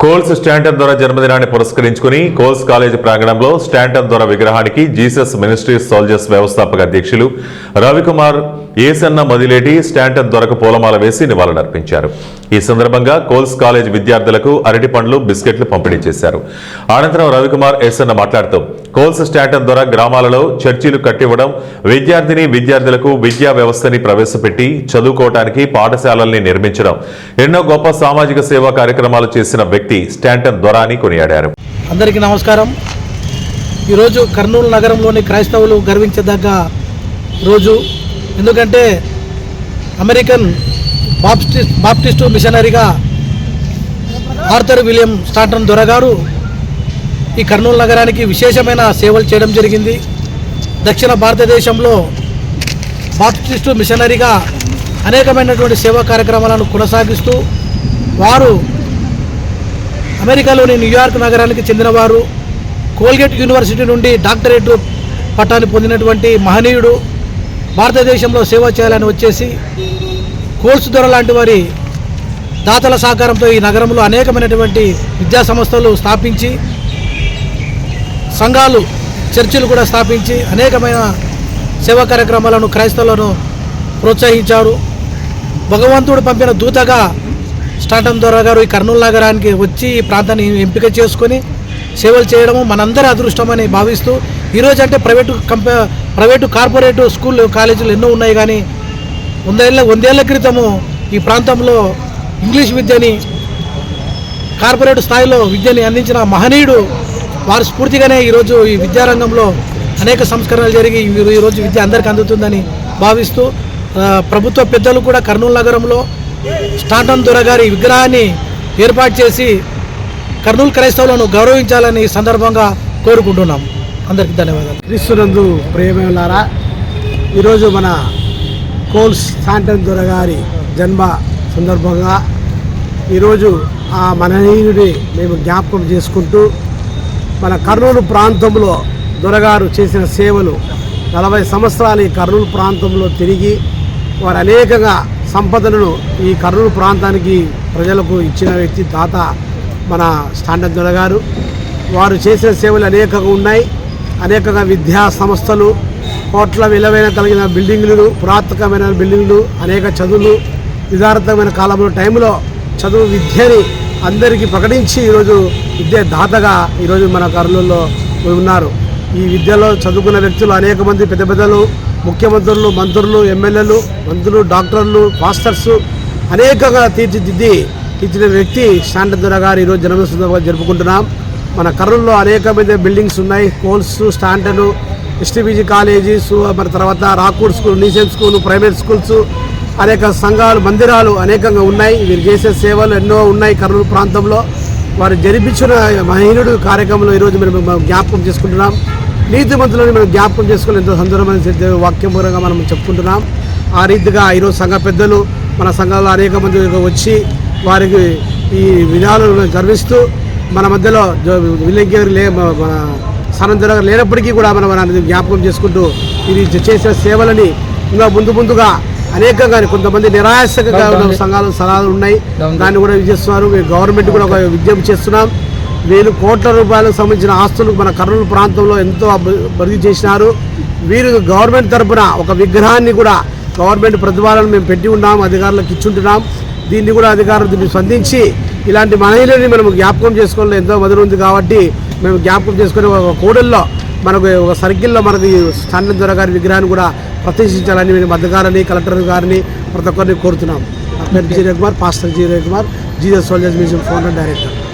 కోల్స్ Staunton ద్వారా జన్మదినాన్ని పురస్కరించుకుని కోల్స్ కాలేజీ ప్రాంగణంలో స్టాంటన్ ద్వారా విగ్రహానికి జీసస్ మినిస్ట్రీస్ సోల్జర్స్ వ్యవస్థాపక అధ్యక్షులు రవికుమార్ ఏసన్న మదిలేటి స్టాంటన్ ద్వారకు పూలమాల వేసి నివాళులర్పించారు. ఈ సందర్భంగా కోల్స్ కాలేజ్ విద్యార్థులకు అరటి పండ్లు, బిస్కెట్లు పంపిణీ చేశారు. అనంతరం రవికుమార్ ఏసన్న మాట్లాడుతూ కోల్స్ స్టాంటన్ ద్వారా గ్రామాలలో చర్చిలు కట్టివ్వడం, విద్యార్థులకు విద్యా వ్యవస్థని ప్రవేశపెట్టి చదువుకోవడానికి పాఠశాలల్ని నిర్మించడం, ఎన్నో గొప్ప సామాజిక సేవా కార్యక్రమాలు చేసిన వ్యక్తి స్టాంటన్ ద్వారా అని కొనియాడారు. అందరికీ నమస్కారం. ఈరోజు కర్నూలు నగరంలోని క్రైస్తవులు గర్వించదగ్గ రోజు. ఎందుకంటే అమెరికన్ బాప్టిస్టు మిషనరీగా ఆర్థర్ విలియం స్టాంటన్ దొర గారు ఈ కర్నూలు నగరానికి విశేషమైన సేవలు చేయడం జరిగింది. దక్షిణ భారతదేశంలో బాప్టిస్టు మిషనరీగా అనేకమైనటువంటి సేవా కార్యక్రమాలను కొనసాగిస్తూ వారు అమెరికాలోని న్యూయార్క్ నగరానికి చెందినవారు. కోల్గేట్ యూనివర్సిటీ నుండి డాక్టరేట్ పట్టాన్ని పొందినటువంటి మహనీయుడు. భారతదేశంలో సేవ చేయాలని వచ్చేసి కోల్స్ దొర లాంటి వారి దాతల సహకారంతో ఈ నగరంలో అనేకమైనటువంటి విద్యా సంస్థలు స్థాపించి, సంఘాలు, చర్చిలు కూడా స్థాపించి అనేకమైన సేవా కార్యక్రమాలను క్రైస్తవులను ప్రోత్సహించారు. భగవంతుడు పంపిన దూతగా స్టాంటన్ దొర గారు ఈ కర్నూలు నగరానికి వచ్చి ఈ ప్రాంతాన్ని ఎంపిక చేసుకొని సేవలు చేయడము మనందరి అదృష్టమని భావిస్తూ, ఈరోజు అంటే ప్రైవేటు కార్పొరేటు స్కూళ్ళు, కాలేజీలు ఎన్నో ఉన్నాయి. కానీ వందేళ్ల క్రితము ఈ ప్రాంతంలో ఇంగ్లీష్ విద్యని, కార్పొరేట్ స్థాయిలో విద్యని అందించిన మహనీయుడు. వారి స్ఫూర్తిగానే ఈరోజు ఈ విద్యారంగంలో అనేక సంస్కరణలు జరిగి ఈరోజు విద్య అందరికీ అందుతుందని భావిస్తూ, ప్రభుత్వ పెద్దలు కూడా కర్నూలు నగరంలో స్టాంటన్ దొర గారి విగ్రహాన్ని ఏర్పాటు చేసి కర్నూలు క్రైస్తవులను గౌరవించాలని ఈ సందర్భంగా కోరుకుంటున్నాం. అందరికీ ధన్యవాదాలు. క్రీస్తునందు ప్రియమేలారా, ఈరోజు మన కోల్స్ స్టాంటన్ దొర గారి జన్మ సందర్భంగా ఈరోజు ఆ మహనీయుడిని మేము జ్ఞాపకం చేసుకుంటూ, మన కర్నూలు ప్రాంతంలో దొరగారు చేసిన సేవలు 40 సంవత్సరాలు ఈ కర్నూలు ప్రాంతంలో తిరిగి వారు అనేకంగా సంపదలను ఈ కర్నూలు ప్రాంతానికి ప్రజలకు ఇచ్చిన వ్యక్తి దాత మన స్టాంటన్ దొర గారు. వారు చేసిన సేవలు అనేకంగా ఉన్నాయి. అనేకంగా విద్యా సంస్థలు, కోట్ల విలువైన కలిగిన బిల్డింగ్లు, పురాతనమైన బిల్డింగ్లు, అనేక చదువులు, విధార్థమైన కాలంలో టైంలో చదువు విద్యని అందరికీ ప్రకటించి ఈరోజు విద్య దాతగా ఈరోజు మన కర్నూలులో ఉన్నారు. ఈ విద్యలో చదువుకున్న వ్యక్తులు అనేక మంది పెద్ద పెద్దలు, ముఖ్యమంత్రులు, మంత్రులు, ఎమ్మెల్యేలు, మంత్రులు, డాక్టర్లు, మాస్టర్స్ అనేకంగా తీర్చిన వ్యక్తి స్టాంటన్ దొర గారు ఈరోజు జన్మదిన సందర్భంగా జరుపుకుంటున్నాం. మన కర్నూలులో అనేకమైన బిల్డింగ్స్ ఉన్నాయి. కోల్స్, స్టాంటన్, ఎస్టీబీజీ కాలేజీ, మన తర్వాత రాక్వుడ్ స్కూల్, నీసెన్ స్కూల్, ప్రైవేట్ స్కూల్స్, అనేక సంఘాలు, మందిరాలు అనేకంగా ఉన్నాయి. వీరు చేసే సేవలు ఎన్నో ఉన్నాయి కర్నూలు ప్రాంతంలో. వారు జరిపించిన మహనీయుడు కార్యక్రమంలో ఈరోజు మనం జ్ఞాపకం చేసుకుంటున్నాం. నీతిమంతులను మనం జ్ఞాపకం చేసుకుని ఎంతో సందర్భమైన వాక్యపూర్వకంగా మనం చెప్పుకుంటున్నాం. ఆ రీతిగా ఈరోజు సంఘ పెద్దలు, మన సంఘాల్లో అనేక మంది వచ్చి వారికి ఈ విధాలను గర్విస్తూ మన మధ్యలో విలేకరి మన స్థానం ద్వారా లేనప్పటికీ కూడా మనం జ్ఞాపకం చేసుకుంటూ ఇది చేసిన సేవలని ఇంకా ముందుగా అనేకంగా కొంతమంది నిరాశగా ఉన్న సంఘాలు సలహాలు ఉన్నాయి. దాన్ని కూడా చేస్తున్నారు. గవర్నమెంట్ కూడా ఒక విజ్ఞప్తి చేస్తున్నాం. 1000 కోట్ల రూపాయలకు సంబంధించిన ఆస్తులు మన కర్నూలు ప్రాంతంలో ఎంతో అభివృద్ధి చేసినారు. వీరు గవర్నమెంట్ తరఫున ఒక విగ్రహాన్ని కూడా గవర్నమెంట్ ప్రతిభాలను మేము పెట్టి ఉన్నాం, అధికారులకు ఇచ్చుంటున్నాం. దీన్ని కూడా అధికారులు దీన్ని స్పందించి ఇలాంటి మహిళలని మనం జ్ఞాపకం చేసుకోవాలి. ఎంతో మధురం ఉంది కాబట్టి మేము జ్ఞాపకం చేసుకుని ఒక కూడల్లో మనకు ఒక సర్కిల్లో మనకు ఈ స్టాంటన్ దొర గారి విగ్రహాన్ని కూడా ప్రతిష్ఠించాలని మేము అధికారులని, కలెక్టర్ గారిని ప్రతి ఒక్కరిని కోరుతున్నాం. నా పేరు G Ravikumar, pastor G Ravikumar, Jesus soldiers museum founder director.